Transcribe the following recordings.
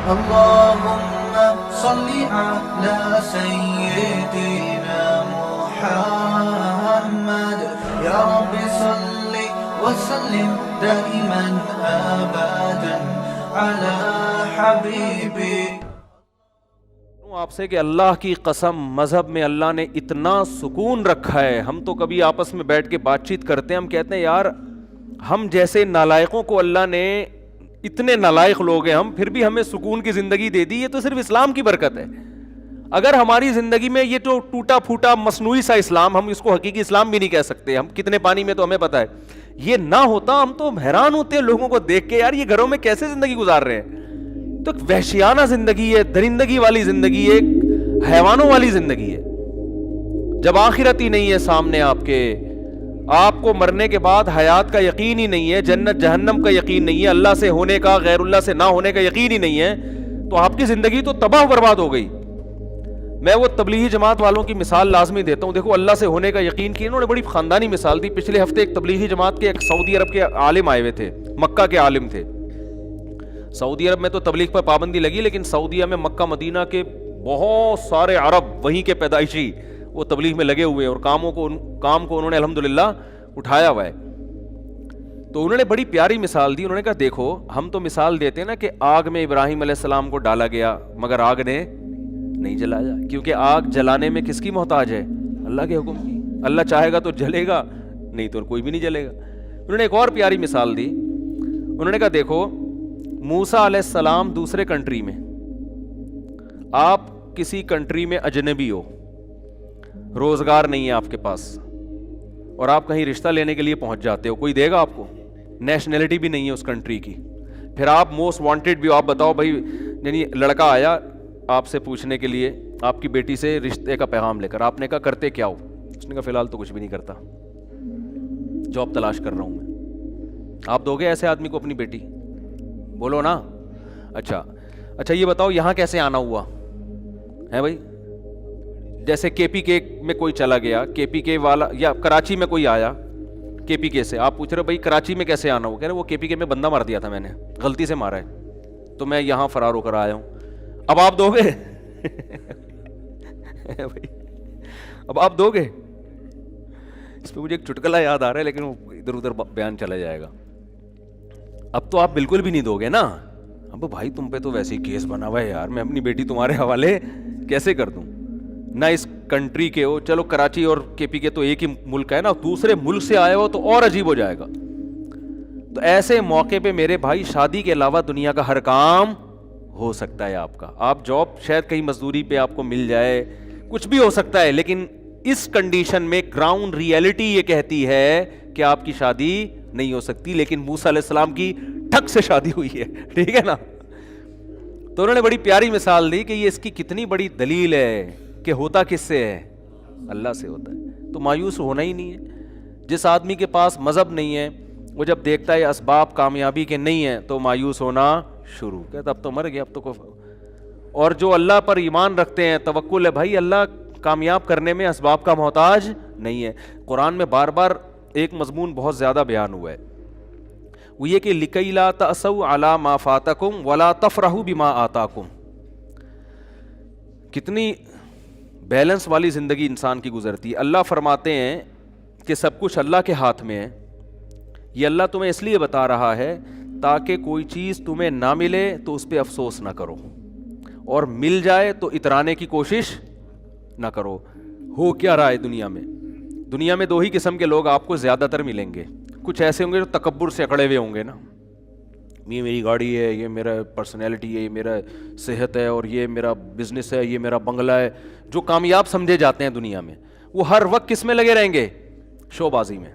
اللهم صل على سيدنا محمد يا رب صل وسلم دائما ابدا على حبيبك. آپ سے کہ اللہ کی قسم مذہب میں اللہ نے اتنا سکون رکھا ہے. ہم تو کبھی آپس میں بیٹھ کے بات چیت کرتے ہیں, ہم کہتے ہیں یار ہم جیسے نالائقوں کو اللہ نے, اتنے نالائق لوگ ہیں ہم, پھر بھی ہمیں سکون کی زندگی دے دی. یہ تو صرف اسلام کی برکت ہے. اگر ہماری زندگی میں یہ تو ٹوٹا پھوٹا مصنوعی سا اسلام, ہم اس کو حقیقی اسلام بھی نہیں کہہ سکتے, ہم کتنے پانی میں تو ہمیں پتہ ہے, یہ نہ ہوتا ہم تو حیران ہوتے ہیں لوگوں کو دیکھ کے, یار یہ گھروں میں کیسے زندگی گزار رہے ہیں. تو وحشیانہ زندگی ہے, درندگی والی زندگی ہے, حیوانوں والی زندگی ہے. جب آخرت ہی نہیں ہے سامنے آپ کے, آپ کو مرنے کے بعد حیات کا یقین ہی نہیں ہے, جنت جہنم کا یقین نہیں ہے, اللہ سے ہونے کا غیر اللہ سے نہ ہونے کا یقین ہی نہیں ہے, تو آپ کی زندگی تو تباہ برباد ہو گئی. میں وہ تبلیغی جماعت والوں کی مثال لازمی دیتا ہوں. دیکھو اللہ سے ہونے کا یقین کی انہوں نے بڑی خاندانی مثال دی. پچھلے ہفتے ایک تبلیغی جماعت کے ایک سعودی عرب کے عالم آئے ہوئے تھے, مکہ کے عالم تھے. سعودی عرب میں تو تبلیغ پر پابندی لگی, لیکن سعودیہ میں مکہ مدینہ کے بہت سارے عرب وہیں کے پیدائشی وہ تبلیغ میں لگے ہوئے ہیں, اور کام کو انہوں نے الحمدللہ اٹھایا ہوا ہے. تو انہوں نے بڑی پیاری مثال دی. انہوں نے کہا دیکھو ہم تو مثال دیتے ہیں نا کہ آگ میں ابراہیم علیہ السلام کو ڈالا گیا مگر آگ نے نہیں جلایا, کیونکہ آگ جلانے میں کس کی محتاج ہے؟ اللہ کے حکم کی. اللہ چاہے گا تو جلے گا, نہیں تو کوئی بھی نہیں جلے گا. انہوں نے ایک اور پیاری مثال دی. انہوں نے کہا دیکھو موسیٰ علیہ السلام دوسرے کنٹری میں, آپ کسی کنٹری میں اجنبی ہو, روزگار نہیں ہے آپ کے پاس, اور آپ کہیں رشتہ لینے کے لیے پہنچ جاتے ہو, کوئی دے گا آپ کو؟ نیشنلٹی بھی نہیں ہے اس کنٹری کی. پھر آپ موسٹ وانٹیڈ بھی ہو, آپ بتاؤ بھائی, یعنی لڑکا آیا آپ سے پوچھنے کے لیے آپ کی بیٹی سے رشتے کا پیغام لے کر, آپ نے کہا کرتے کیا ہو؟ اس نے کہا فی الحال تو کچھ بھی نہیں کرتا, جاب تلاش کر رہا ہوں میں. آپ دو گے ایسے آدمی کو اپنی بیٹی؟ بولو نا. اچھا یہ بتاؤ یہاں کیسے آنا ہوا ہے بھائی؟ جیسے کے پی کے میں کوئی چلا گیا, کے پی کے والا, یا کراچی میں کوئی آیا کے پی کے سے, آپ پوچھ رہے ہو بھائی کراچی میں کیسے آنا ہو؟ کہہ رہے وہ کے پی کے میں بندہ مار دیا تھا میں نے, غلطی سے مارا ہے, تو میں یہاں فرار ہو کر آیا ہوں. اب آپ دو گے؟ اب آپ دو گے؟ اس پہ مجھے ایک چٹکلا یاد آ رہا ہے, لیکن وہ ادھر ادھر بیان چلا جائے گا. اب تو آپ بالکل بھی نہیں دو گے نا. اب بھائی تم پہ تو ویسے ہی کیس بنا ہوا ہے یار, میں اپنی بیٹی تمہارے حوالے کیسے کر دوں؟ نہ اس کنٹری کے ہو, چلو کراچی اور کے پی کے تو ایک ہی ملک ہے نا, دوسرے ملک سے آئے ہو تو اور عجیب ہو جائے گا. تو ایسے موقع پہ میرے بھائی شادی کے علاوہ دنیا کا ہر کام ہو سکتا ہے آپ کا. آپ جاب شاید کہیں مزدوری پہ آپ کو مل جائے, کچھ بھی ہو سکتا ہے, لیکن اس کنڈیشن میں گراؤنڈ ریئلٹی یہ کہتی ہے کہ آپ کی شادی نہیں ہو سکتی. لیکن موسیٰ علیہ السلام کی ٹھک سے شادی ہوئی ہے, ٹھیک ہے نا. تو انہوں نے بڑی پیاری مثال دی کہ یہ اس کی کتنی بڑی دلیل ہے کہ ہوتا کس سے ہے؟ اللہ سے ہوتا ہے. تو مایوس ہونا ہی نہیں ہے. جس آدمی کے پاس مذہب نہیں ہے وہ جب دیکھتا ہے اسباب کامیابی کے نہیں ہیں تو مایوس ہونا شروع, کہتا اب تو مر گیا, اب تو اور جو اللہ پر ایمان رکھتے ہیں, توکل ہے بھائی, اللہ کامیاب کرنے میں اسباب کا محتاج نہیں ہے. قرآن میں بار بار ایک مضمون بہت زیادہ بیان ہوا ہے, وہ یہ کہ لِكَيْ لَا تَأْسَوْا عَلَىٰ مَا فَاتَكُمْ وَلَا تَفْرَحُوا بِمَا آتَاكُمْ. کتنی بیلنس والی زندگی انسان کی گزرتی ہے. اللہ فرماتے ہیں کہ سب کچھ اللہ کے ہاتھ میں ہے. یہ اللہ تمہیں اس لیے بتا رہا ہے تاکہ کوئی چیز تمہیں نہ ملے تو اس پہ افسوس نہ کرو, اور مل جائے تو اترانے کی کوشش نہ کرو. ہو کیا رہا ہے دنیا میں؟ دنیا میں دو ہی قسم کے لوگ آپ کو زیادہ تر ملیں گے. کچھ ایسے ہوں گے جو تکبر سے اکڑے ہوئے ہوں گے نا, یہ میری گاڑی ہے, یہ میرا پرسنالٹی ہے, یہ میرا صحت ہے, اور یہ میرا بزنس ہے, یہ میرا بنگلہ ہے. جو کامیاب سمجھے جاتے ہیں دنیا میں, وہ ہر وقت کس میں لگے رہیں گے؟ شو بازی میں.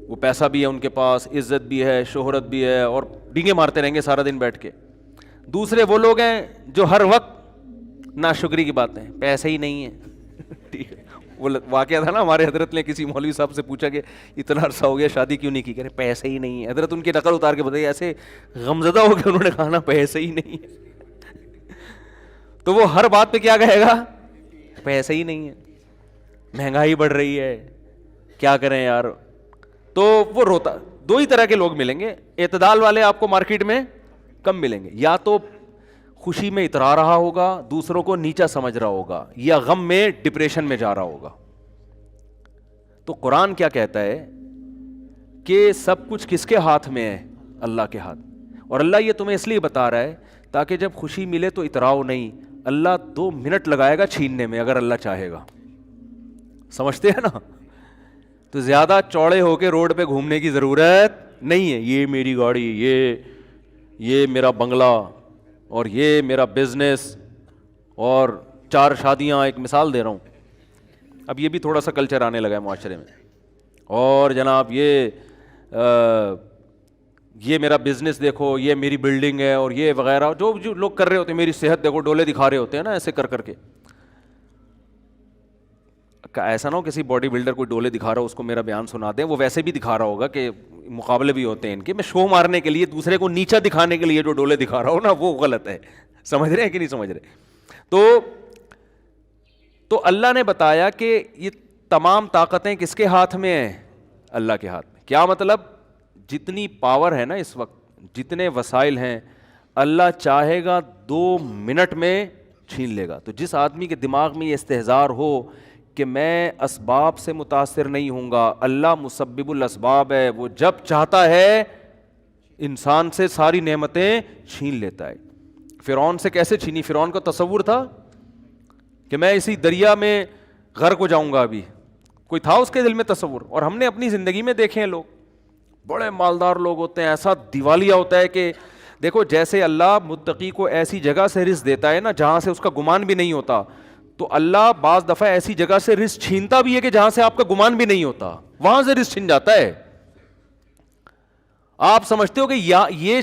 وہ پیسہ بھی ہے ان کے پاس, عزت بھی ہے, شہرت بھی ہے, اور ڈینگے مارتے رہیں گے سارا دن بیٹھ کے. دوسرے وہ لوگ ہیں جو ہر وقت ناشکری کی باتیں, پیسے ہی نہیں ہے. وہ واقعہ تھا نا, ہمارے حضرت نے کسی مولوی صاحب سے پوچھا کہ اتنا عرصہ ہو گیا شادی کیوں نہیں کی, کہہ رہے پیسے ہی نہیں ہے. حضرت ان کی نقل اتار کے بتائیے, ایسے غمزدہ ہو کے انہوں نے کہا نا پیسے ہی نہیں ہے. تو وہ ہر بات پہ کیا کہے گا؟ پیسے ہی نہیں ہے, مہنگائی بڑھ رہی ہے, کیا کریں یار. تو وہ روتا. دو ہی طرح کے لوگ ملیں گے, اعتدال والے آپ کو مارکیٹ میں کم ملیں گے. یا تو خوشی میں اترا رہا ہوگا, دوسروں کو نیچا سمجھ رہا ہوگا, یا غم میں ڈپریشن میں جا رہا ہوگا. تو قرآن کیا کہتا ہے کہ سب کچھ کس کے ہاتھ میں ہے؟ اللہ کے ہاتھ. اور اللہ یہ تمہیں اس لیے بتا رہا ہے تاکہ جب خوشی ملے تو اتراؤ نہیں. اللہ 2 منٹ لگائے گا چھیننے میں اگر اللہ چاہے گا. سمجھتے ہیں نا؟ تو زیادہ چوڑے ہو کے روڈ پہ گھومنے کی ضرورت نہیں ہے. یہ میری گاڑی, یہ میرا بنگلہ, اور یہ میرا بزنس, اور 4 شادیاں. ایک مثال دے رہا ہوں, اب یہ بھی تھوڑا سا کلچر آنے لگا ہے معاشرے میں. اور جناب یہ میرا بزنس دیکھو, یہ میری بلڈنگ ہے, اور یہ وغیرہ جو لوگ کر رہے ہوتے ہیں. میری صحت دیکھو, ڈولے دکھا رہے ہوتے ہیں نا ایسے کر کے. ایسا نہ ہو کسی باڈی بلڈر کو ڈولے دکھا رہا ہو اس کو میرا بیان سنا دیں, وہ ویسے بھی دکھا رہا ہوگا کہ مقابلے بھی ہوتے ہیں ان کے. میں شو مارنے کے لیے, دوسرے کو نیچا دکھانے کے لیے جو ڈولے دکھا رہا ہوں نا, وہ غلط ہے. سمجھ رہے ہیں کہ نہیں سمجھ رہے؟ تو اللہ نے بتایا کہ یہ تمام طاقتیں کس کے ہاتھ میں ہیں؟ اللہ کے ہاتھ میں. کیا مطلب؟ جتنی پاور ہے نا اس وقت, جتنے وسائل ہیں, اللہ چاہے گا 2 منٹ میں چھین لے گا. تو جس آدمی کے دماغ میں یہ استحضار ہو کہ میں اسباب سے متاثر نہیں ہوں گا, اللہ مسبب الاسباب ہے, وہ جب چاہتا ہے انسان سے ساری نعمتیں چھین لیتا ہے. فرعون سے کیسے چھینی؟ فرعون کا تصور تھا کہ میں اسی دریا میں غرق ہو جاؤں گا. ابھی کوئی تھا اس کے دل میں تصور؟ اور ہم نے اپنی زندگی میں دیکھے ہیں, لوگ بڑے مالدار لوگ ہوتے ہیں, ایسا دیوالیہ ہوتا ہے کہ دیکھو جیسے اللہ متقی کو ایسی جگہ سے رزق دیتا ہے نا جہاں سے اس کا گمان بھی نہیں ہوتا, تو اللہ بعض دفعہ ایسی جگہ سے رزق چھینتا بھی ہے کہ جہاں سے آپ کا گمان بھی نہیں ہوتا, وہاں سے رزق چھین جاتا ہے. آپ سمجھتے ہو کہ یہ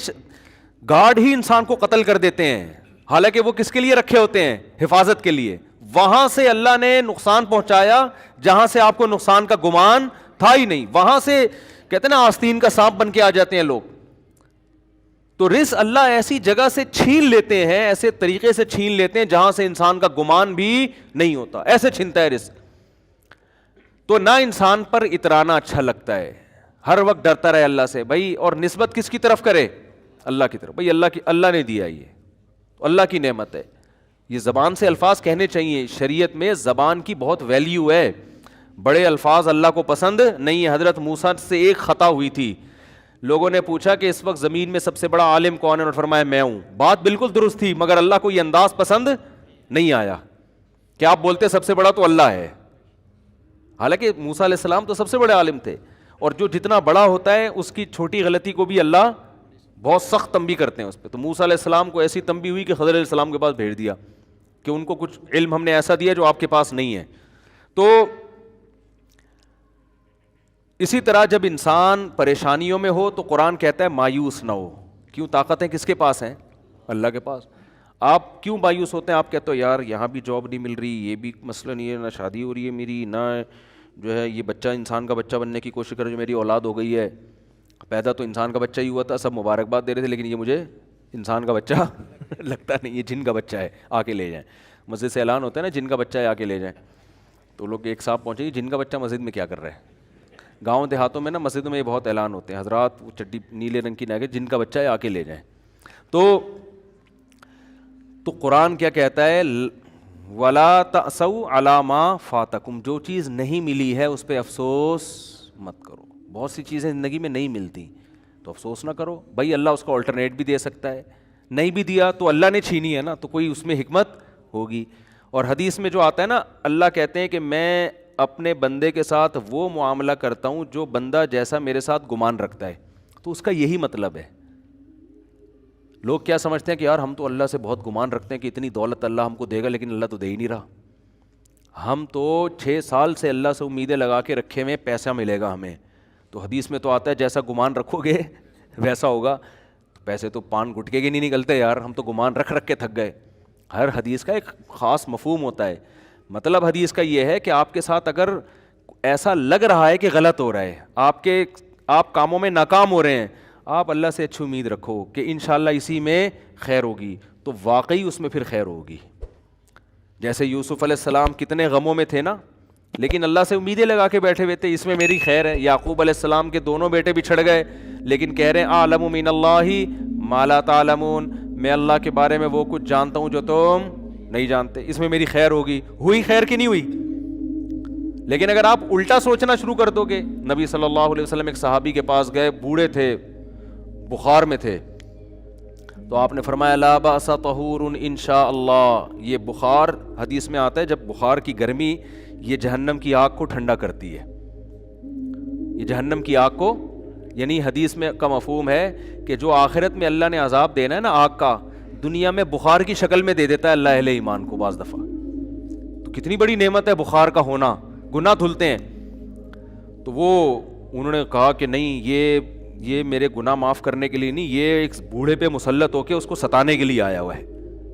گارڈ ہی انسان کو قتل کر دیتے ہیں, حالانکہ وہ کس کے لیے رکھے ہوتے ہیں؟ حفاظت کے لیے. وہاں سے اللہ نے نقصان پہنچایا جہاں سے آپ کو نقصان کا گمان تھا ہی نہیں. وہاں سے کہتے ہیں نا آستین کا سانپ بن کے آ جاتے ہیں لوگ. تو رزق اللہ ایسی جگہ سے چھین لیتے ہیں, ایسے طریقے سے چھین لیتے ہیں جہاں سے انسان کا گمان بھی نہیں ہوتا, ایسے چھینتا ہے رزق. تو نہ انسان پر اترانا اچھا لگتا ہے, ہر وقت ڈرتا رہے اللہ سے بھائی. اور نسبت کس کی طرف کرے؟ اللہ کی طرف. بھائی اللہ نے دیا, یہ اللہ کی نعمت ہے. یہ زبان سے الفاظ کہنے چاہیے. شریعت میں زبان کی بہت ویلیو ہے. بڑے الفاظ اللہ کو پسند نہیں ہے. حضرت موسیٰ سے ایک خطا ہوئی تھی, لوگوں نے پوچھا کہ اس وقت زمین میں سب سے بڑا عالم کون ہے, اور فرمایا میں ہوں. بات بالکل درست تھی, مگر اللہ کو یہ انداز پسند نہیں آیا کہ آپ بولتے سب سے بڑا تو اللہ ہے. حالانکہ موسیٰ علیہ السلام تو سب سے بڑے عالم تھے, اور جو جتنا بڑا ہوتا ہے اس کی چھوٹی غلطی کو بھی اللہ بہت سخت تنبیہ کرتے ہیں اس پہ. تو موسیٰ علیہ السلام کو ایسی تنبیہ ہوئی کہ خضر علیہ السلام کے پاس بھیج دیا کہ ان کو کچھ علم ہم نے ایسا دیا جو آپ کے پاس نہیں ہے. تو اسی طرح جب انسان پریشانیوں میں ہو تو قرآن کہتا ہے مایوس نہ ہو. کیوں؟ طاقتیں کس کے پاس ہیں؟ اللہ کے پاس. آپ کیوں مایوس ہوتے ہیں؟ آپ کہتے ہو یار یہاں بھی جاب نہیں مل رہی, یہ بھی مسئلہ نہیں ہے, نہ شادی ہو رہی ہے میری, نہ جو ہے یہ بچہ انسان کا بچہ بننے کی کوشش کر رہے, جو میری اولاد ہو گئی ہے. پیدا تو انسان کا بچہ ہی ہوا تھا, سب مبارکباد دے رہے تھے, لیکن یہ مجھے انسان کا بچہ لگتا نہیں, یہ جن کا بچہ ہے, آ کے لے جائیں. مسجد سے اعلان ہوتا ہے نا جن کا بچہ ہے آ کے لے جائیں. تو لوگ ایک صاحب پہنچے گی جن کا بچہ مسجد میں کیا کر رہا ہے. گاؤں دیہاتوں میں نا مسجدوں میں یہ بہت اعلان ہوتے ہیں, حضرات وہ چڈی نیلے رنگ کی نہ جن کا بچہ ہے آ کے لے جائیں. تو قرآن کیا کہتا ہے؟ وَلَا تَأْسَوْا عَلَىٰ مَا فَاتَكُمْ. جو چیز نہیں ملی ہے اس پہ افسوس مت کرو. بہت سی چیزیں زندگی میں نہیں ملتی تو افسوس نہ کرو. بھائی اللہ اس کا آلٹرنیٹ بھی دے سکتا ہے, نہیں بھی دیا تو اللہ نے چھینی ہے نا, تو کوئی اس میں حکمت ہوگی. اور حدیث میں جو آتا ہے نا, اللہ کہتے ہیں کہ میں اپنے بندے کے ساتھ وہ معاملہ کرتا ہوں جو بندہ جیسا میرے ساتھ گمان رکھتا ہے. تو اس کا یہی مطلب ہے. لوگ کیا سمجھتے ہیں کہ یار ہم تو اللہ سے بہت گمان رکھتے ہیں کہ اتنی دولت اللہ ہم کو دے گا, لیکن اللہ تو دے ہی نہیں رہا. ہم تو 6 سال سے اللہ سے امیدیں لگا کے رکھے ہوئے پیسہ ملے گا ہمیں. تو حدیث میں تو آتا ہے جیسا گمان رکھو گے ویسا ہوگا. پیسے تو پان گٹکے کے نہیں نکلتے یار, ہم تو گمان رکھ کے تھک گئے. ہر حدیث کا ایک خاص مفہوم ہوتا ہے. مطلب حدیث کا یہ ہے کہ آپ کے ساتھ اگر ایسا لگ رہا ہے کہ غلط ہو رہا ہے, آپ کاموں میں ناکام ہو رہے ہیں, آپ اللہ سے اچھی امید رکھو کہ انشاءاللہ اسی میں خیر ہوگی, تو واقعی اس میں پھر خیر ہوگی. جیسے یوسف علیہ السلام کتنے غموں میں تھے نا, لیکن اللہ سے امیدیں لگا کے بیٹھے ہوئے تھے اس میں میری خیر ہے. یعقوب علیہ السلام کے دونوں بیٹے بچھڑ گئے لیکن کہہ رہے ہیں اعلم من اللہ ما لا تعلمون, میں اللہ کے بارے میں وہ کچھ جانتا ہوں جو تم نہیں جانتے, اس میں میری خیر ہوگی. ہوئی خیر کی نہیں ہوئی؟ لیکن اگر آپ الٹا سوچنا شروع کر دو گے, نبی صلی اللہ علیہ وسلم ایک صحابی کے پاس گئے, بوڑھے تھے, بخار میں تھے, تو آپ نے فرمایا لا باس طہور انشاء اللہ. یہ بخار حدیث میں آتا ہے جب بخار کی گرمی یہ جہنم کی آگ کو ٹھنڈا کرتی ہے, یہ جہنم کی آگ کو, یعنی حدیث میں کا مفہوم ہے کہ جو آخرت میں اللہ نے عذاب دینا ہے نا آگ کا, دنیا میں بخار کی شکل میں دے دیتا ہے اللہ اہل ایمان کو بعض دفعہ. تو کتنی بڑی نعمت ہے بخار کا ہونا, گناہ دھلتے ہیں. تو وہ انہوں نے کہا کہ نہیں یہ میرے گناہ معاف کرنے کے لیے نہیں, یہ ایک بوڑھے پہ مسلط ہو کے اس کو ستانے کے لیے آیا ہوا ہے.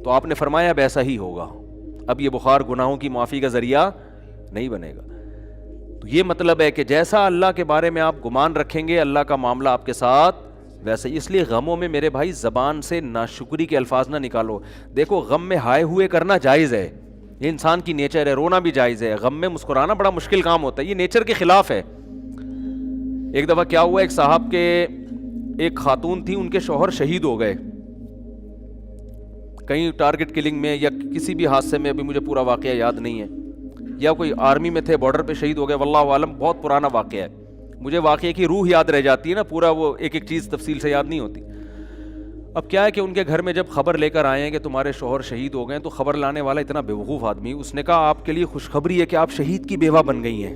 تو آپ نے فرمایا اب ایسا ہی ہوگا, اب یہ بخار گناہوں کی معافی کا ذریعہ نہیں بنے گا. تو یہ مطلب ہے کہ جیسا اللہ کے بارے میں آپ گمان رکھیں گے اللہ کا معاملہ آپ کے ساتھ ویسے. اس لیے غموں میں میرے بھائی زبان سے ناشکری کے الفاظ نہ نکالو. دیکھو غم میں ہائے ہوئے کرنا جائز ہے, یہ انسان کی نیچر ہے, رونا بھی جائز ہے. غم میں مسکرانا بڑا مشکل کام ہوتا ہے, یہ نیچر کے خلاف ہے. ایک دفعہ کیا ہوا, ایک صاحب کے ایک خاتون تھی, ان کے شوہر شہید ہو گئے کہیں ٹارگٹ کلنگ میں یا کسی بھی حادثے میں, ابھی مجھے پورا واقعہ یاد نہیں ہے, یا کوئی آرمی میں تھے بارڈر پہ شہید ہو گئے, واللہ عالم, بہت پرانا واقعہ ہے. مجھے واقعے کی روح یاد رہ جاتی ہے نا, پورا وہ ایک ایک چیز تفصیل سے یاد نہیں ہوتی. اب کیا ہے کہ ان کے گھر میں جب خبر لے کر آئے ہیں کہ تمہارے شوہر شہید ہو گئے, تو خبر لانے والا اتنا بیوقوف آدمی, اس نے کہا آپ کے لیے خوشخبری ہے کہ آپ شہید کی بیوہ بن گئی ہیں.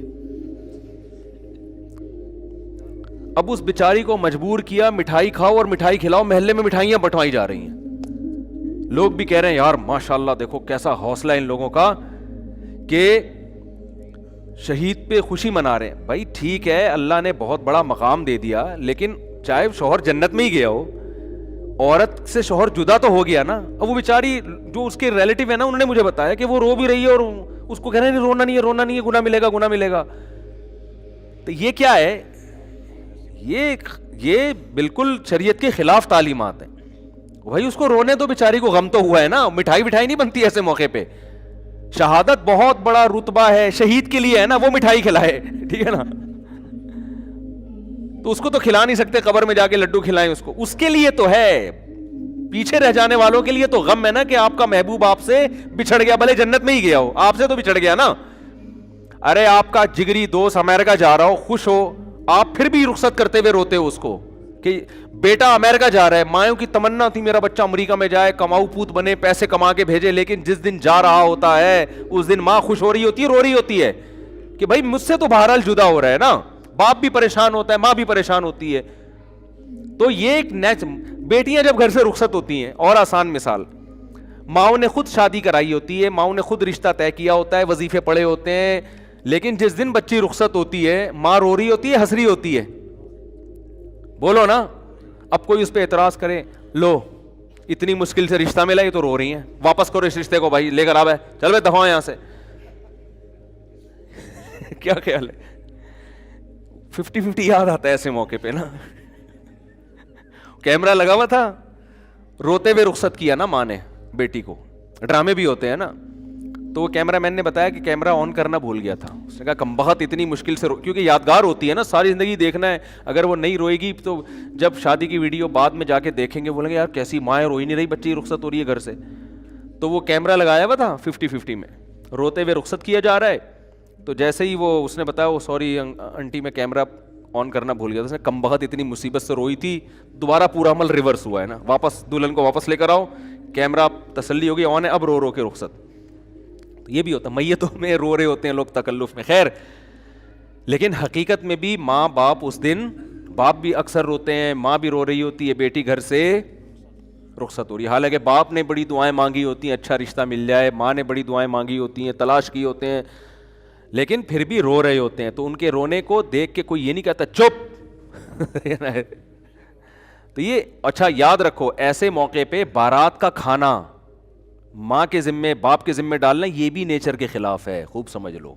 اب اس بیچاری کو مجبور کیا مٹھائی کھاؤ اور مٹھائی کھلاؤ, محلے میں مٹھائیاں بٹوائی جا رہی ہیں. لوگ بھی کہہ رہے ہیں یار ماشاءاللہ دیکھو کیسا حوصلہ ان لوگوں کا کہ شہید پہ خوشی منا رہے ہیں. بھائی ٹھیک ہے اللہ نے بہت بڑا مقام دے دیا, لیکن چاہے شوہر جنت میں ہی گیا ہو, عورت سے شوہر جدا تو ہو گیا نا. اب وہ بیچاری جو اس کے ریلیٹیو ہے نا, انہوں نے مجھے بتایا کہ وہ رو بھی رہی ہے اور اس کو کہہ رہے ہیں رونا نہیں ہے, رونا نہیں ہے, گناہ ملے گا, گناہ ملے گا. تو یہ کیا ہے, یہ بالکل شریعت کے خلاف تعلیمات ہیں. بھائی اس کو رونے دو, بیچاری کو غم تو ہوا ہے نا, مٹھائی وٹھائی نہیں بنتی ایسے موقع پہ. شہادت بہت بڑا رتبہ ہے, شہید کے لیے ہے نا, وہ مٹھائی کھلائے, ٹھیک ہے نا. تو اس کو تو کھلا نہیں سکتے, قبر میں جا کے لڈو کھلائیں اس کو, اس کے لیے تو ہے. پیچھے رہ جانے والوں کے لیے تو غم ہے نا کہ آپ کا محبوب آپ سے بچھڑ گیا, بھلے جنت میں ہی گیا ہو, آپ سے تو بچھڑ گیا نا. ارے آپ کا جگری دوست امریکہ جا رہا ہو, خوش ہو, آپ پھر بھی رخصت کرتے ہوئے روتے ہو اس کو کہ بیٹا امریکہ جا رہا ہے. مایوں کی تمنا تھی میرا بچہ امریکہ میں جائے, کماؤ پوت بنے, پیسے کما کے بھیجے, لیکن جس دن جا رہا ہوتا ہے اس دن ماں خوش ہو رہی ہوتی ہے, رو رہی ہوتی ہے کہ بھائی مجھ سے تو بہرحال جدا ہو رہا ہے نا. باپ بھی پریشان ہوتا ہے, ماں بھی پریشان ہوتی ہے. تو یہ ایک بیٹیاں جب گھر سے رخصت ہوتی ہیں, اور آسان مثال, ماؤں نے خود شادی کرائی ہوتی ہے, ماؤں نے خود رشتہ طے کیا ہوتا ہے, وظیفے پڑے ہوتے ہیں, لیکن جس دن بچی رخصت ہوتی ہے ماں رو رہی ہوتی ہے, ہنس رہی ہوتی ہے. بولو نا. اب کوئی اس پہ اعتراض کرے, لو اتنی مشکل سے رشتہ ملا, یہ تو رو رہی ہیں, واپس کرو اس رشتے کو, بھائی لے کر آ, چل بھائی دفعہ یہاں سے. کیا خیال ہے, 50-50 یاد آتا ہے ایسے موقع پہ نا. کیمرہ لگا ہوا تھا, روتے ہوئے رخصت کیا نا ماں نے بیٹی کو, ڈرامے بھی ہوتے ہیں نا. تو وہ کیمرہ مین نے بتایا کہ کیمرہ آن کرنا بھول گیا تھا. اس نے کہا کمبخت اتنی مشکل سے کیونکہ یادگار ہوتی ہے نا, ساری زندگی دیکھنا ہے. اگر وہ نہیں روئے گی تو جب شادی کی ویڈیو بعد میں جا کے دیکھیں گے, بولیں گے یار کیسی ماں ہے, روئی نہیں رہی, بچی رخصت ہو رہی ہے گھر سے. تو وہ کیمرہ لگایا ہوا تھا 50-50 میں, روتے ہوئے رخصت کیا جا رہا ہے. تو جیسے ہی وہ اس نے بتایا وہ سوری آنٹی میں کیمرہ آن کرنا بھول گیا تھا. اس نے کمبخت اتنی مصیبت سے روئی تھی, دوبارہ پورا عمل ریورس ہوا ہے نا, واپس دلہن کو واپس لے کر آؤ, کیمرہ تسلی ہوگی آن ہے, اب رو رو کے رخصت. یہ بھی ہوتا ہے, میتوں میں رو رہے ہوتے ہیں لوگ تکلف میں, خیر. لیکن حقیقت میں بھی ماں باپ اس دن, باپ بھی اکثر روتے ہیں, ماں بھی رو رہی ہوتی ہے, بیٹی گھر سے رخصت ہو رہی ہے. حالانکہ باپ نے بڑی دعائیں مانگی ہوتی ہیں اچھا رشتہ مل جائے, ماں نے بڑی دعائیں مانگی ہوتی ہیں, تلاش کی ہوتے ہیں, لیکن پھر بھی رو رہے ہوتے ہیں. تو ان کے رونے کو دیکھ کے کوئی یہ نہیں کہتا چپ. تو یہ اچھا یاد رکھو, ایسے موقع پہ بارات کا کھانا ماں کے ذمے, باپ کے ذمے ڈالنا, یہ بھی نیچر کے خلاف ہے, خوب سمجھ لو.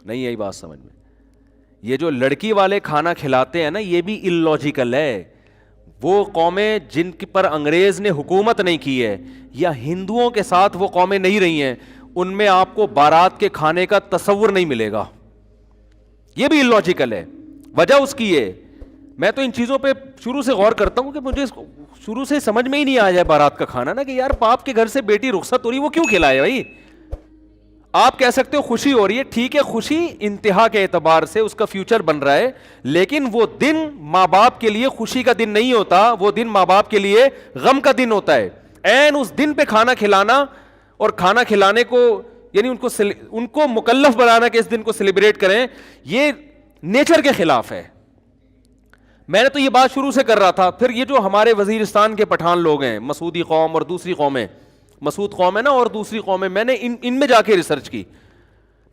نہیں یہی بات سمجھ میں, یہ جو لڑکی والے کھانا کھلاتے ہیں نا, یہ بھی اللاجیکل ہے. وہ قومیں جن پر انگریز نے حکومت نہیں کی ہے, یا ہندوؤں کے ساتھ وہ قومیں نہیں رہی ہیں, ان میں آپ کو بارات کے کھانے کا تصور نہیں ملے گا. یہ بھی illogical ہے. وجہ اس کی ہے, میں تو ان چیزوں پہ شروع سے غور کرتا ہوں کہ مجھے شروع سے سمجھ میں ہی نہیں آ جائے بارات کا کھانا نا, کہ یار باپ کے گھر سے بیٹی رخصت ہو رہی, وہ کیوں کھلائے بھائی؟ آپ کہہ سکتے ہو خوشی ہو رہی ہے, ٹھیک ہے, خوشی انتہا کے اعتبار سے اس کا فیوچر بن رہا ہے, لیکن وہ دن ماں باپ کے لیے خوشی کا دن نہیں ہوتا, وہ دن ماں باپ کے لیے غم کا دن ہوتا ہے. این اس دن پہ کھانا کھلانا اور کھانا کھلانے کو یعنی ان کو مکلف بنانا کہ اس دن کو سیلیبریٹ کریں, یہ نیچر کے خلاف ہے. میں نے تو یہ بات شروع سے کر رہا تھا. پھر یہ جو ہمارے وزیرستان کے پٹھان لوگ ہیں, مسعودی قوم اور دوسری قومیں, مسعود قوم ہے نا اور دوسری قومیں, میں نے ان میں جا کے ریسرچ کی.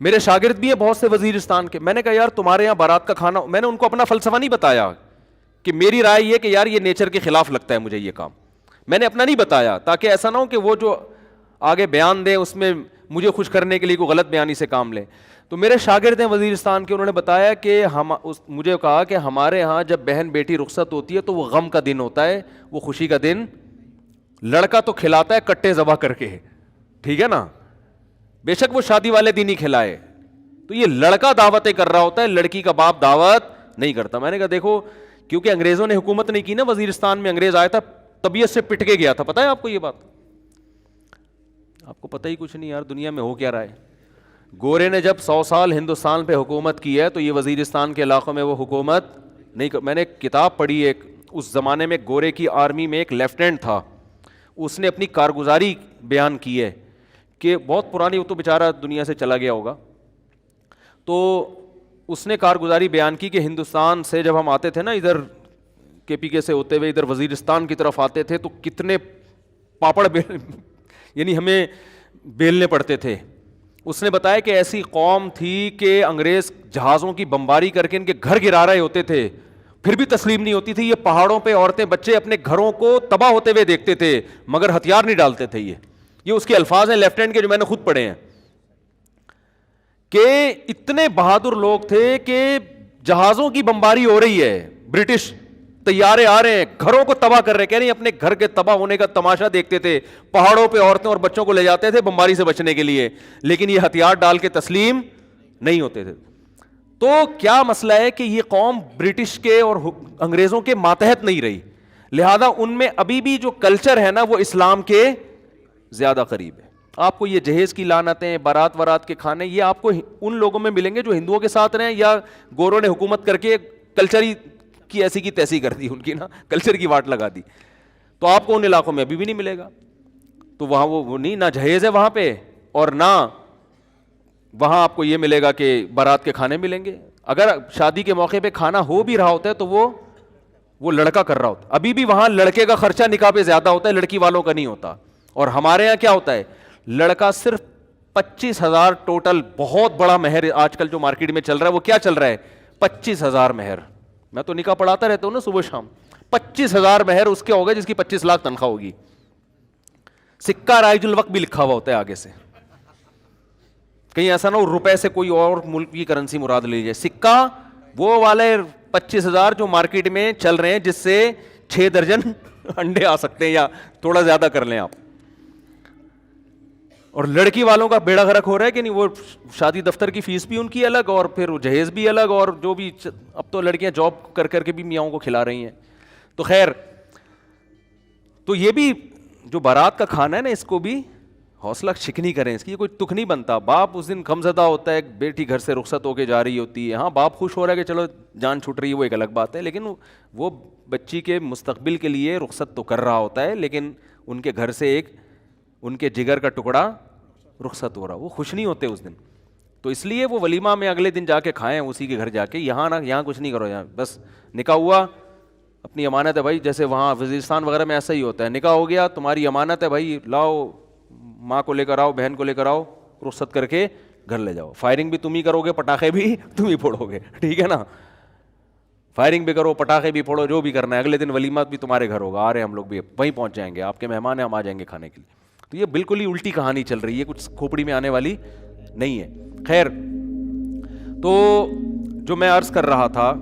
میرے شاگرد بھی ہیں بہت سے وزیرستان کے. میں نے کہا یار تمہارے یہاں بارات کا کھانا, میں نے ان کو اپنا فلسفہ نہیں بتایا کہ میری رائے یہ کہ یار یہ نیچر کے خلاف لگتا ہے مجھے یہ کام, میں نے اپنا نہیں بتایا تاکہ ایسا نہ ہو کہ وہ جو آگے بیان دیں اس میں مجھے خوش کرنے کے لیے کوئی غلط بیانی سے کام لیں. تو میرے شاگرد ہیں وزیرستان کے, انہوں نے بتایا کہ مجھے کہا کہ ہمارے ہاں جب بہن بیٹی رخصت ہوتی ہے تو وہ غم کا دن ہوتا ہے, وہ خوشی کا دن. لڑکا تو کھلاتا ہے کٹے ذبح کر کے, ٹھیک ہے نا, بے شک وہ شادی والے دن ہی کھلائے, تو یہ لڑکا دعوتیں کر رہا ہوتا ہے, لڑکی کا باپ دعوت نہیں کرتا. میں نے کہا دیکھو, کیونکہ انگریزوں نے حکومت نہیں کی نا وزیرستان میں, انگریز آیا تھا طبیعت سے پٹ کے گیا تھا. پتہ ہے آپ کو یہ بات؟ آپ کو پتہ ہی کچھ نہیں یار, دنیا میں ہو کیا رہا ہے. گورے نے جب 100 سال ہندوستان پہ حکومت کی ہے تو یہ وزیرستان کے علاقوں میں وہ حکومت نہیں. میں نے ایک کتاب پڑھی, ایک اس زمانے میں گورے کی آرمی میں ایک لیفٹیننٹ تھا, اس نے اپنی کارگزاری بیان کی ہے کہ بہت پرانی, وہ تو بیچارہ دنیا سے چلا گیا ہوگا, تو اس نے کارگزاری بیان کی کہ ہندوستان سے جب ہم آتے تھے نا ادھر کے پی کے سے ہوتے ہوئے ادھر وزیرستان کی طرف آتے تھے تو کتنے پاپڑ یعنی ہمیں بیلنے پڑتے تھے. اس نے بتایا کہ ایسی قوم تھی کہ انگریز جہازوں کی بمباری کر کے ان کے گھر گرا رہے ہوتے تھے, پھر بھی تسلیم نہیں ہوتی تھی. یہ پہاڑوں پہ عورتیں بچے اپنے گھروں کو تباہ ہوتے ہوئے دیکھتے تھے مگر ہتھیار نہیں ڈالتے تھے. یہ اس کے الفاظ ہیں لیفٹیننٹ کے, جو میں نے خود پڑھے ہیں, کہ اتنے بہادر لوگ تھے کہ جہازوں کی بمباری ہو رہی ہے, برٹش طیارے آ رہے ہیں, گھروں کو تباہ کر رہے, کہہ رہے ہیں اپنے گھر کے تباہ ہونے کا تماشا دیکھتے تھے, پہاڑوں پہ عورتیں اور بچوں کو لے جاتے تھے بمباری سے بچنے کے لیے, لیکن یہ ہتھیار ڈال کے تسلیم نہیں ہوتے تھے. تو کیا مسئلہ ہے کہ یہ قوم برٹش کے اور انگریزوں کے ماتحت نہیں رہی, لہذا ان میں ابھی بھی جو کلچر ہے نا وہ اسلام کے زیادہ قریب ہے. آپ کو یہ جہیز کی لعنتیں, بارات وارات کے کھانے, یہ آپ کو ان لوگوں میں ملیں گے جو ہندوؤں کے ساتھ رہیں یا گوروں نے حکومت کر کے کلچر کی ایسی کی تیسی کر دی, ان کی نا کلچر کی واٹ لگا دی, تو آپ کو ان علاقوں میں ابھی بھی نہیں ملے گا. تو وہاں وہ نہیں, نہ جہیز ہے وہاں پہ اور نہ وہاں آپ کو یہ ملے گا کہ بارات کے کھانے ملیں گے. اگر شادی کے موقع پہ کھانا ہو بھی رہا ہوتا ہے تو وہ لڑکا کر رہا ہوتا ہے. ابھی بھی وہاں لڑکے کا خرچہ نکاح پہ زیادہ ہوتا ہے, لڑکی والوں کا نہیں ہوتا. اور ہمارے یہاں کیا ہوتا ہے, لڑکا صرف 25,000 ٹوٹل, بہت بڑا مہر آج کل جو مارکیٹ میں چل رہا ہے. وہ کیا چل رہا ہے, 25,000 مہر. میں تو نکاح پڑھاتا رہتا ہوں نا صبح شام. 25,000 مہر اس کے ہوگا جس کی 25 لاکھ تنخواہ ہوگی. سکہ رائج الوقت بھی لکھا ہوا ہوتا ہے آگے سے, کہیں ایسا نہ ہو روپے سے کوئی اور ملک کی کرنسی مراد لے جائے. سکہ وہ والے 25,000 جو مارکیٹ میں چل رہے ہیں, جس سے 6 درجن انڈے آ سکتے ہیں یا تھوڑا زیادہ کر لیں آپ. اور لڑکی والوں کا بیڑا غرق ہو رہا ہے کہ نہیں, وہ شادی دفتر کی فیس بھی ان کی الگ اور پھر جہیز بھی الگ, اور جو بھی اب تو لڑکیاں جاب کر کر کے بھی میاؤں کو کھلا رہی ہیں. تو خیر, تو یہ بھی جو بارات کا کھانا ہے نا, اس کو بھی حوصلہ شکنی کریں, اس کی کوئی تک نہیں بنتا. باپ اس دن غمزدہ ہوتا ہے, بیٹی گھر سے رخصت ہو کے جا رہی ہوتی ہے. ہاں باپ خوش ہو رہا ہے کہ چلو جان چھوٹ رہی ہے, وہ ایک الگ بات ہے, لیکن وہ بچی کے مستقبل کے لیے رخصت تو کر رہا ہوتا ہے, لیکن ان کے گھر سے ایک ان کے جگر کا ٹکڑا رخصت ہو رہا, وہ خوش نہیں ہوتے اس دن. تو اس لیے وہ ولیمہ میں اگلے دن جا کے کھائیں اسی کے گھر جا کے. یہاں نہ, یہاں کچھ نہیں کرو, یہاں بس نکاح ہوا اپنی امانت ہے بھائی, جیسے وہاں وزیرستان وغیرہ میں ایسا ہی ہوتا ہے, نکاح ہو گیا تمہاری امانت ہے بھائی, لاؤ ماں کو لے کر آؤ, بہن کو لے کر آؤ, رخصت کر کے گھر لے جاؤ. فائرنگ بھی تم ہی کرو گے, پٹاخے بھی تم ہی پھوڑو گے, ٹھیک ہے نا, فائرنگ بھی کرو, پٹاخے بھی پھوڑو, جو بھی کرنا ہے. اگلے دن ولیمہ بھی تمہارے گھر ہوگا, آ رہے ہم لوگ بھی وہیں پہنچ جائیں گے, آپ کے مہمان ہیں, ہم آ جائیں گے کھانے کے لیے. تو یہ بالکل ہی الٹی کہانی چل رہی ہے, کچھ کھوپڑی میں آنے والی نہیں ہے. خیر, تو جو میں عرض کر رہا تھا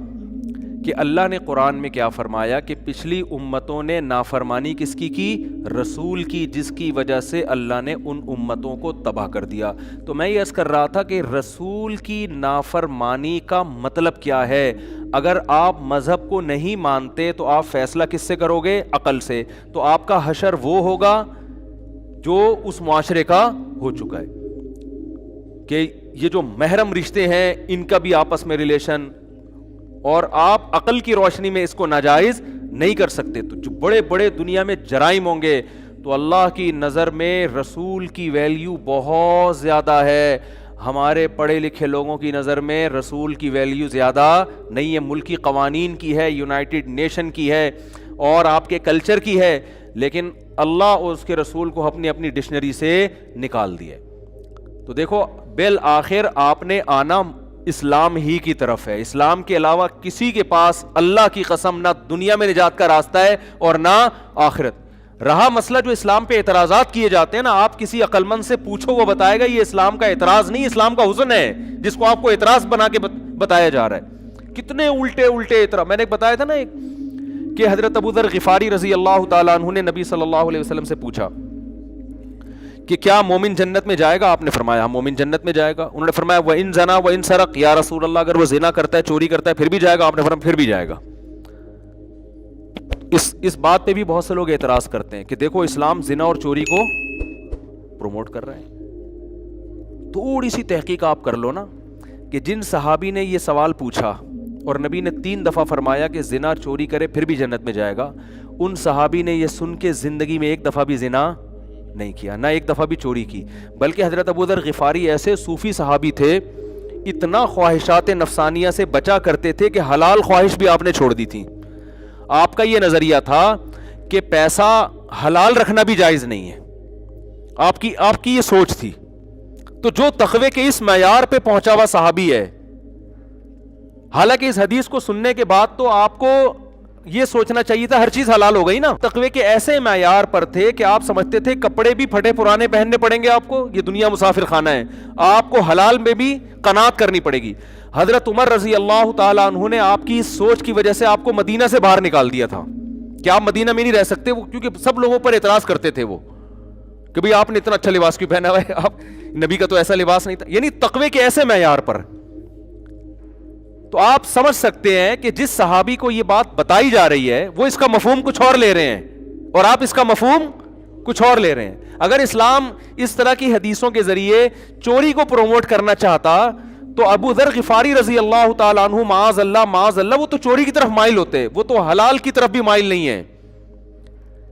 کہ اللہ نے قرآن میں کیا فرمایا کہ پچھلی امتوں نے نافرمانی کس کی رسول کی، جس کی وجہ سے اللہ نے ان امتوں کو تباہ کر دیا۔ تو میں یہ عرض کر رہا تھا کہ رسول کی نافرمانی کا مطلب کیا ہے؟ اگر آپ مذہب کو نہیں مانتے تو آپ فیصلہ کس سے کرو گے؟ عقل سے۔ تو آپ کا حشر وہ ہوگا جو اس معاشرے کا ہو چکا ہے کہ یہ جو محرم رشتے ہیں ان کا بھی آپس میں ریلیشن، اور آپ عقل کی روشنی میں اس کو ناجائز نہیں کر سکتے۔ تو جو بڑے بڑے دنیا میں جرائم ہوں گے تو اللہ کی نظر میں رسول کی ویلیو بہت زیادہ ہے، ہمارے پڑھے لکھے لوگوں کی نظر میں رسول کی ویلیو زیادہ نہیں ہے، ملکی قوانین کی ہے، یونائٹڈ نیشن کی ہے اور آپ کے کلچر کی ہے، لیکن اللہ اور اس کے رسول کو اپنی اپنی ڈکشنری سے نکال دیا۔ تو دیکھو بالآخر آپ نے آنا اسلام ہی کی طرف ہے، اسلام کے علاوہ کسی کے پاس اللہ کی قسم نہ دنیا میں نجات کا راستہ ہے اور نہ آخرت۔ رہا مسئلہ جو اسلام پہ اعتراضات کیے جاتے ہیں نا، آپ کسی عقل مند سے پوچھو وہ بتائے گا یہ اسلام کا اعتراض نہیں، اسلام کا حسن ہے جس کو آپ کو اعتراض بنا کے بتایا جا رہا ہے۔ کتنے الٹے اعتراض، میں نے بتایا تھا نا ایک کہ حضرت ابو ذر غفاری رضی اللہ تعالیٰ عنہ نے نبی صلی اللہ علیہ وسلم سے پوچھا کہ کیا مومن جنت میں جائے گا؟ آپ نے فرمایا ہاں مومن جنت میں جائے گا۔ انہوں نے فرمایا وَإِن زَنَا وَإِن سَرَقَ، یا رسول اللہ اگر وہ زنا کرتا ہے، چوری کرتا ہے، پھر بھی جائے گا؟ آپ نے فرمایا پھر بھی جائے گا۔ اس بات پہ بھی بہت سے لوگ اعتراض کرتے ہیں کہ دیکھو اسلام زنا اور چوری کو پروموٹ کر رہا ہے۔ تھوڑی سی تحقیق آپ کر لو نا کہ جن صحابی نے یہ سوال پوچھا اور نبی نے 3 دفعہ فرمایا کہ زنا چوری کرے پھر بھی جنت میں جائے گا، ان صحابی نے یہ سن کے زندگی میں ایک دفعہ بھی زنا نہیں کیا، نہ ایک دفعہ بھی چوری کی، بلکہ حضرت ابو ذر غفاری ایسے صوفی صحابی تھے، اتنا خواہشات نفسانیہ سے بچا کرتے تھے کہ حلال خواہش بھی آپ نے چھوڑ دی تھی۔ آپ کا یہ نظریہ تھا کہ پیسہ حلال رکھنا بھی جائز نہیں ہے، آپ کی یہ سوچ تھی۔ تو جو تقوی کے اس معیار پہ پہنچا ہوا صحابی ہے، حالانکہ اس حدیث کو سننے کے بعد تو آپ کو یہ سوچنا چاہیے تھا ہر چیز حلال ہو گئی نا، تقوی کے ایسے معیار پر تھے کہ آپ سمجھتے تھے کپڑے بھی پھٹے پرانے پہننے پڑیں گے آپ کو، یہ دنیا مسافر خانہ ہے، آپ کو حلال میں بھی قناعت کرنی پڑے گی۔ حضرت عمر رضی اللہ تعالیٰ عنہ نے آپ کی اس سوچ کی وجہ سے آپ کو مدینہ سے باہر نکال دیا تھا کہ آپ مدینہ میں نہیں رہ سکتے، کیونکہ سب لوگوں پر اعتراض کرتے تھے وہ کہ بھئی آپ نے اتنا اچھا لباس کیوں پہنا ہوا ہے، آپ نبی کا تو ایسا لباس نہیں تھا، یعنی تقوی کے ایسے معیار پر۔ تو آپ سمجھ سکتے ہیں کہ جس صحابی کو یہ بات بتائی جا رہی ہے وہ اس کا مفہوم کچھ اور لے رہے ہیں اور آپ اس کا مفہوم کچھ اور لے رہے ہیں۔ اگر اسلام اس طرح کی حدیثوں کے ذریعے چوری کو پروموٹ کرنا چاہتا تو ابو ذر غفاری رضی اللہ تعالیٰ عنہ معاذ اللہ وہ تو چوری کی طرف مائل ہوتے، وہ تو حلال کی طرف بھی مائل نہیں ہے۔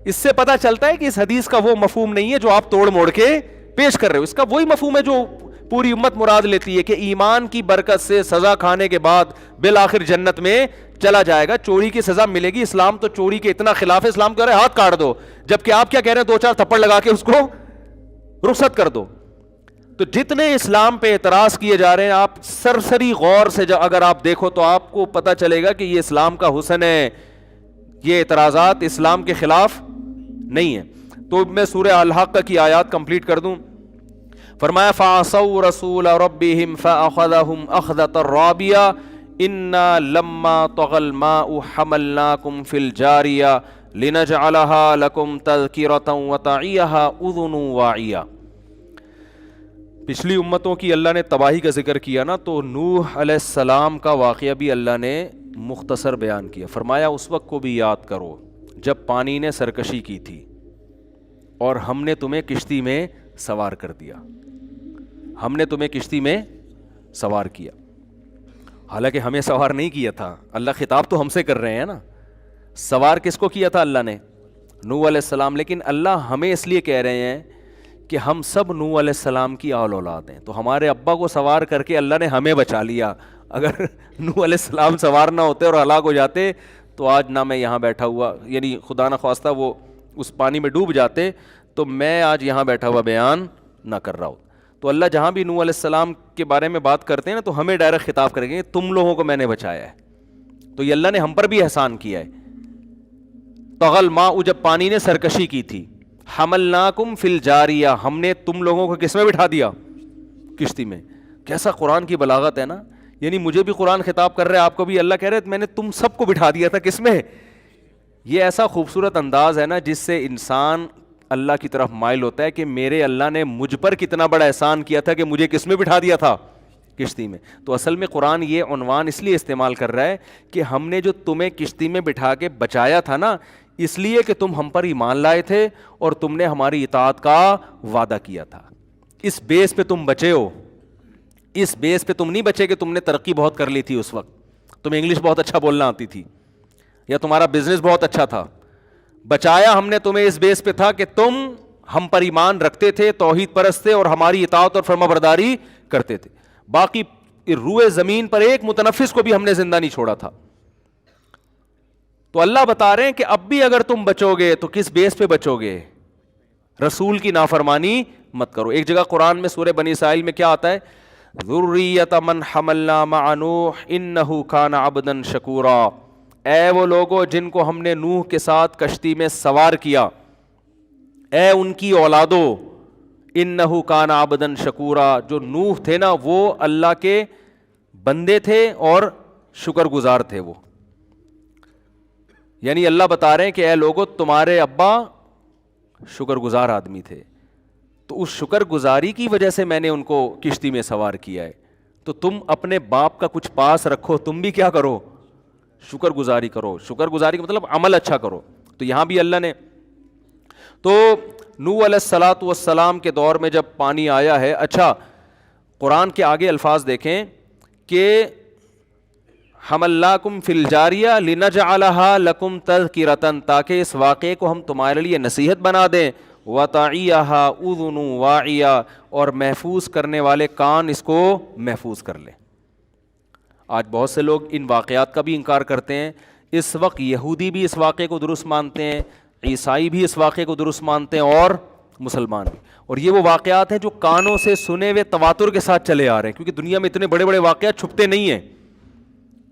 اس سے پتہ چلتا ہے کہ اس حدیث کا وہ مفہوم نہیں ہے جو آپ توڑ موڑ کے پیش کر رہے ہو، اس کا وہی مفہوم ہے جو پوری امت مراد لیتی ہے کہ ایمان کی برکت سے سزا کھانے کے بعد بالآخر جنت میں چلا جائے گا، چوری کی سزا ملے گی۔ اسلام تو چوری کے اتنا خلاف ہے، اسلام کہہ رہے ہاتھ کاٹ دو، جبکہ آپ کیا کہہ رہے ہیں 2-4 تھپڑ لگا کے اس کو رخصت کر دو۔ تو جتنے اسلام پہ اعتراض کیے جا رہے ہیں آپ سرسری غور سے اگر آپ دیکھو تو آپ کو پتہ چلے گا کہ یہ اسلام کا حسن ہے، یہ اعتراضات اسلام کے خلاف نہیں ہیں۔ تو میں سورہ الحاقہ کی آیات کمپلیٹ کر دوں۔ فرمایا فَعَصَوْا رَسُولَ رَبِّهِمْ فَأَخَذَهُمْ أَخْذَةً رَّابِيَةً إِنَّا لَمَّا طَغَى الْمَاءُ حَمَلْنَاكُمْ فِي الْجَارِيَةِ لِنَجْعَلَهَا لَكُمْ تَذْكِرَةً وَتَعِيَهَا أُذُنٌ وَاعِيَةٌ۔ پچھلی امتوں کی اللہ نے تباہی کا ذکر کیا نا، تو نوح علیہ السلام کا واقعہ بھی اللہ نے مختصر بیان کیا۔ فرمایا اس وقت کو بھی یاد کرو جب پانی نے سرکشی کی تھی اور ہم نے تمہیں کشتی میں سوار کر دیا، ہم نے تمہیں کشتی میں سوار کیا، حالانکہ ہمیں سوار نہیں کیا تھا، اللہ خطاب تو ہم سے کر رہے ہیں نا۔ سوار کس کو کیا تھا؟ اللہ نے، نوح علیہ السلام، لیکن اللہ ہمیں اس لیے کہہ رہے ہیں کہ ہم سب نوح علیہ السلام کی آل اولاد ہیں، تو ہمارے ابا کو سوار کر کے اللہ نے ہمیں بچا لیا۔ اگر نوح علیہ السلام سوار نہ ہوتے اور ہلاک ہو جاتے تو آج نہ میں یہاں بیٹھا ہوا، یعنی خدا نہ خواستہ وہ اس پانی میں ڈوب جاتے تو میں آج یہاں بیٹھا ہوا بیان نہ کر رہا ہوں۔ تو اللہ جہاں بھی نوح علیہ السلام کے بارے میں بات کرتے ہیں نا تو ہمیں ڈائریکٹ خطاب کریں گے، تم لوگوں کو میں نے بچایا ہے۔ تو یہ اللہ نے ہم پر بھی احسان کیا ہے۔ طغى الماء، جب پانی نے سرکشی کی تھی، حملناکم فی الجاریہ، ہم نے تم لوگوں کو کس میں بٹھا دیا؟ کشتی میں۔ کیسا قرآن کی بلاغت ہے نا یعنی مجھے بھی قرآن خطاب کر رہا ہے, آپ کو بھی اللہ کہہ رہے میں نے تم سب کو بٹھا دیا تھا کس میں. یہ ایسا خوبصورت انداز ہے نا جس سے انسان اللہ کی طرف مائل ہوتا ہے کہ میرے اللہ نے مجھ پر کتنا بڑا احسان کیا تھا کہ مجھے کس میں بٹھا دیا تھا, کشتی میں. تو اصل میں قرآن یہ عنوان اس لیے استعمال کر رہا ہے کہ ہم نے جو تمہیں کشتی میں بٹھا کے بچایا تھا نا, اس لیے کہ تم ہم پر ایمان لائے تھے اور تم نے ہماری اطاعت کا وعدہ کیا تھا. اس بیس پہ تم بچے ہو. اس بیس پہ تم نہیں بچے کہ تم نے ترقی بہت کر لی تھی اس وقت, تمہیں انگلش بہت اچھا بولنا آتی تھی یا تمہارا بزنس بہت اچھا تھا. بچایا ہم نے تمہیں اس بیس پہ تھا کہ تم ہم پر ایمان رکھتے تھے, توحید پرست تھے اور ہماری اطاعت اور فرما برداری کرتے تھے. باقی روئے زمین پر ایک متنفس کو بھی ہم نے زندہ نہیں چھوڑا تھا. تو اللہ بتا رہے ہیں کہ اب بھی اگر تم بچو گے تو کس بیس پہ بچو گے؟ رسول کی نافرمانی مت کرو. ایک جگہ قرآن میں سورہ بنی اسرائیل میں کیا آتا ہے؟ ذریۃ من حملنا مع نوح انہ کان عبدا شکورا. اے وہ لوگوں جن کو ہم نے نوح کے ساتھ کشتی میں سوار کیا, اے ان کی اولادوں, انہ کان عبدا شکورا. جو نوح تھے نا وہ اللہ کے بندے تھے اور شکر گزار تھے وہ. یعنی اللہ بتا رہے ہیں کہ اے لوگوں تمہارے ابا شکر گزار آدمی تھے, تو اس شکر گزاری کی وجہ سے میں نے ان کو کشتی میں سوار کیا ہے. تو تم اپنے باپ کا کچھ پاس رکھو, تم بھی کیا کرو؟ شکر گزاری کرو. شکر گزاری کا مطلب عمل اچھا کرو. تو یہاں بھی اللہ نے, تو نوح علیہ الصلاۃ والسلام کے دور میں جب پانی آیا ہے, اچھا قرآن کے آگے الفاظ دیکھیں کہ حملناکم فی الجاریہ لنجعلہا لکم تذکرۃ, تاکہ اس واقعے کو ہم تمہارے لیے نصیحت بنا دیں, وتعیہا اذن واعیہ, اور محفوظ کرنے والے کان اس کو محفوظ کر لیں. آج بہت سے لوگ ان واقعات کا بھی انکار کرتے ہیں. اس وقت یہودی بھی اس واقعے کو درست مانتے ہیں, عیسائی بھی اس واقعے کو درست مانتے ہیں, اور مسلمان بھی. اور یہ وہ واقعات ہیں جو کانوں سے سنے ہوئے تواتر کے ساتھ چلے آ رہے ہیں, کیونکہ دنیا میں اتنے بڑے بڑے واقعات چھپتے نہیں ہیں,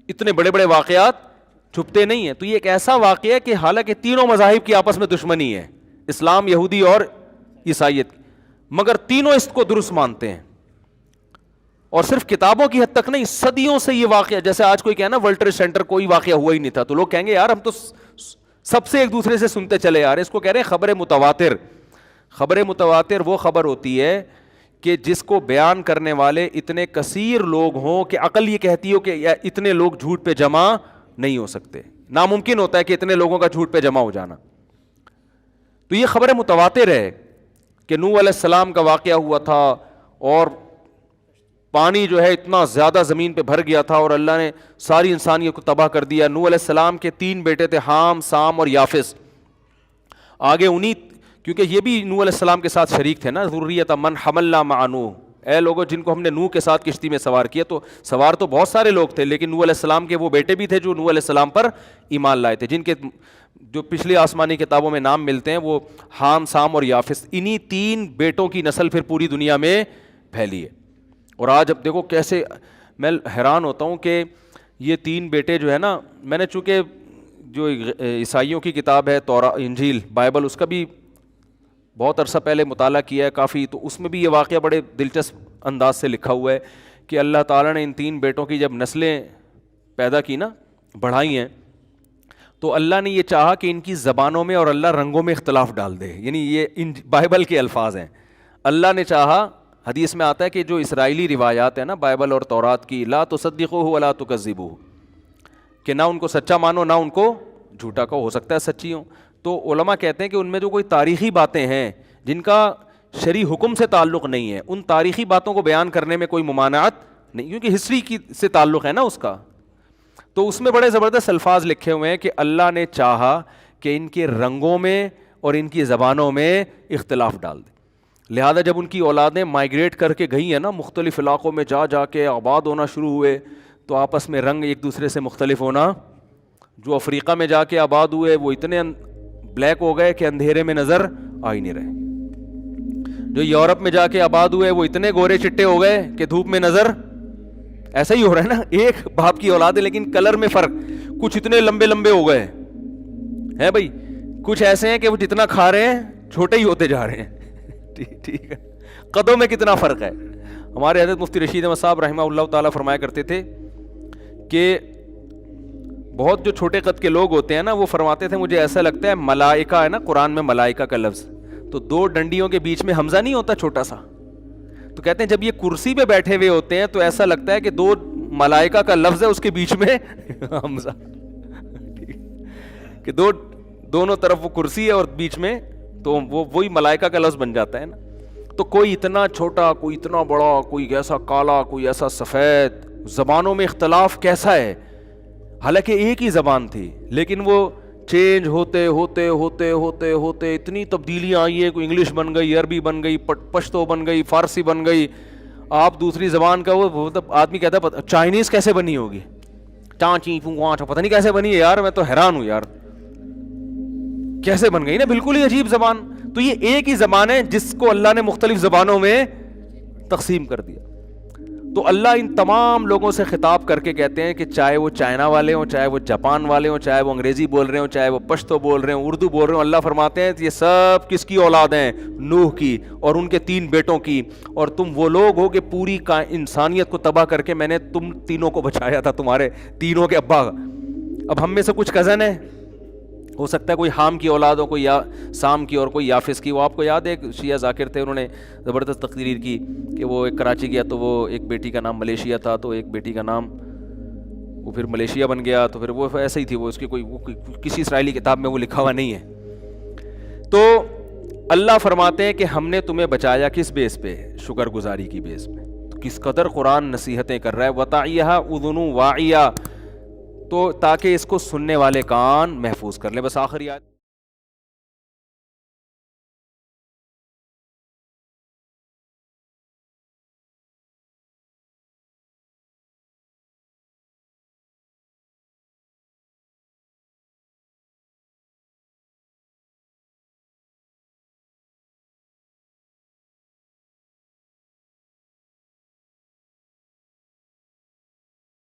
اتنے بڑے بڑے واقعات چھپتے نہیں ہیں. تو یہ ایک ایسا واقعہ ہے کہ حالانکہ تینوں مذاہب کی آپس میں دشمنی ہے, اسلام, یہودی اور عیسائیت, مگر تینوں اس کو درست مانتے ہیں. اور صرف کتابوں کی حد تک نہیں, صدیوں سے یہ واقعہ, جیسے آج کوئی کہنا ورلڈ ٹریڈ سینٹر کوئی واقعہ ہوا ہی نہیں تھا, تو لوگ کہیں گے یار ہم تو سب سے ایک دوسرے سے سنتے چلے آ رہے ہیں. اس کو کہہ رہے ہیں خبر متواتر. خبر متواتر وہ خبر ہوتی ہے کہ جس کو بیان کرنے والے اتنے کثیر لوگ ہوں کہ عقل یہ کہتی ہو کہ اتنے لوگ جھوٹ پہ جمع نہیں ہو سکتے, ناممکن ہوتا ہے کہ اتنے لوگوں کا جھوٹ پہ جمع ہو جانا. تو یہ خبر متواتر ہے کہ نوح علیہ السلام کا واقعہ ہوا تھا اور پانی جو ہے اتنا زیادہ زمین پہ بھر گیا تھا اور اللہ نے ساری انسانیت کو تباہ کر دیا. نوح علیہ السلام کے 3 بیٹے تھے, حام, سام اور یافس. آگے انہی, کیونکہ یہ بھی نوح علیہ السلام کے ساتھ شریک تھے نا, ذریۃ من حملنا مع نوح, اے لوگوں جن کو ہم نے نوح کے ساتھ کشتی میں سوار کیا. تو سوار تو بہت سارے لوگ تھے, لیکن نوح علیہ السلام کے وہ بیٹے بھی تھے جو نوح علیہ السلام پر ایمان لائے تھے, جن کے جو پچھلی آسمانی کتابوں میں نام ملتے ہیں وہ حام, سام اور یافس. انہی 3 بیٹوں کی نسل پھر پوری دنیا میں پھیلی ہے. اور آج اب دیکھو کیسے, میں حیران ہوتا ہوں کہ یہ 3 بیٹے جو ہے نا, میں نے چونکہ جو عیسائیوں کی کتاب ہے انجیل بائبل, اس کا بھی بہت عرصہ پہلے مطالعہ کیا ہے کافی, تو اس میں بھی یہ واقعہ بڑے دلچسپ انداز سے لکھا ہوا ہے کہ اللہ تعالیٰ نے ان 3 بیٹوں کی جب نسلیں پیدا کی نا, بڑھائی ہیں, تو اللہ نے یہ چاہا کہ ان کی زبانوں میں اور اللہ رنگوں میں اختلاف ڈال دے. یعنی یہ ان بائبل کے الفاظ ہیں. اللہ نے چاہا, حدیث میں آتا ہے کہ جو اسرائیلی روایات ہیں نا بائبل اور تورات کی, لا تصدقوہ ولا تکذبوہ, کہ نہ ان کو سچا مانو نہ ان کو جھوٹا کہو, ہو سکتا ہے سچی ہوں. تو علماء کہتے ہیں کہ ان میں جو کوئی تاریخی باتیں ہیں جن کا شرعی حکم سے تعلق نہیں ہے, ان تاریخی باتوں کو بیان کرنے میں کوئی ممانعت نہیں, کیونکہ ہسٹری کی سے تعلق ہے نا اس کا. تو اس میں بڑے زبردست الفاظ لکھے ہوئے ہیں کہ اللہ نے چاہا کہ ان کے رنگوں میں اور ان کی زبانوں میں اختلاف ڈال دے. لہذا جب ان کی اولادیں مائیگریٹ کر کے گئی ہیں نا, مختلف علاقوں میں جا کے آباد ہونا شروع ہوئے, تو آپس میں رنگ ایک دوسرے سے مختلف ہونا. جو افریقہ میں جا کے آباد ہوئے وہ اتنے بلیک ہو گئے کہ اندھیرے میں نظر آ ہی نہیں رہے. جو یورپ میں جا کے آباد ہوئے وہ اتنے گورے چٹے ہو گئے کہ دھوپ میں نظر, ایسا ہی ہو رہا ہے نا, ایک باپ کی اولاد ہے لیکن کلر میں فرق. کچھ اتنے لمبے لمبے ہو گئے ہیں بھائی, کچھ ایسے ہیں کہ وہ جتنا کھا رہے ہیں چھوٹے ہی ہوتے جا رہے ہیں. ٹھیک ہے, قدوں میں کتنا فرق ہے. ہمارے حضرت مفتی رشید احمد صاحب رحمہ اللہ تعالیٰ فرمایا کرتے تھے کہ بہت جو چھوٹے قد کے لوگ ہوتے ہیں نا، وہ فرماتے تھے مجھے ایسا لگتا ہے ملائکہ ہے نا، قرآن میں ملائکہ کا لفظ تو 2 ڈنڈیوں کے بیچ میں حمزہ نہیں ہوتا چھوٹا سا، تو کہتے ہیں جب یہ کرسی پہ بیٹھے ہوئے ہوتے ہیں تو ایسا لگتا ہے کہ 2 ملائکہ کا لفظ ہے، اس کے بیچ میں حمزہ، کہ دونوں طرف وہ کرسی ہے اور بیچ میں تو وہی ملائکہ کا لفظ بن جاتا ہے نا. تو کوئی اتنا چھوٹا، کوئی اتنا بڑا، کوئی ایسا کالا، کوئی ایسا سفید، زبانوں میں اختلاف کیسا ہے، حالانکہ ایک ہی زبان تھی لیکن وہ چینج ہوتے ہوتے ہوتے ہوتے ہوتے اتنی تبدیلیاں آئی ہیں، کوئی انگلش بن گئی، عربی بن گئی، پشتو بن گئی، فارسی بن گئی. آپ دوسری زبان کا وہ آدمی کہتا ہے چائنیز کیسے بنی ہوگی، چانچی پتہ نہیں کیسے بنی ہے یار، میں تو حیران ہوں یار کیسے بن گئی نا، بالکل ہی عجیب زبان. تو یہ ایک ہی زبان ہے جس کو اللہ نے مختلف زبانوں میں تقسیم کر دیا. تو اللہ ان تمام لوگوں سے خطاب کر کے کہتے ہیں کہ چاہے وہ چائنا والے ہوں، چاہے وہ جاپان والے ہوں، چاہے وہ انگریزی بول رہے ہوں، چاہے وہ پشتو بول رہے ہوں، اردو بول رہے ہوں، اللہ فرماتے ہیں یہ سب کس کی اولاد ہیں؟ نوح کی اور ان کے 3 بیٹوں کی. اور تم وہ لوگ ہو کہ پوری انسانیت کو تباہ کر کے میں نے تم تینوں کو بچایا تھا، تمہارے تینوں کے ابا. اب ہم میں سے کچھ کزن ہیں، ہو سکتا ہے کوئی حام کی اولاد ہو، کوئی سام کی اور کوئی یافس کی. وہ آپ کو یاد ہے ایک شیعہ ذاکر تھے، انہوں نے زبردست تقریر کی کہ وہ ایک کراچی گیا تو وہ ایک بیٹی کا نام ملیشیا تھا، تو ایک بیٹی کا نام وہ پھر ملیشیا بن گیا، تو پھر وہ ایسے ہی تھی، وہ اس کی کوئی کسی اسرائیلی کتاب میں وہ لکھا ہوا نہیں ہے. تو اللہ فرماتے ہیں کہ ہم نے تمہیں بچایا کس بیس پہ؟ شکر گزاری کی بیس پہ. تو کس قدر قرآن نصیحتیں کر رہا ہے، وَتَعِيَهَا أُذُنُ وَاعِيَةٌ، تو تاکہ اس کو سننے والے کان محفوظ کر لیں. بس آخری آیت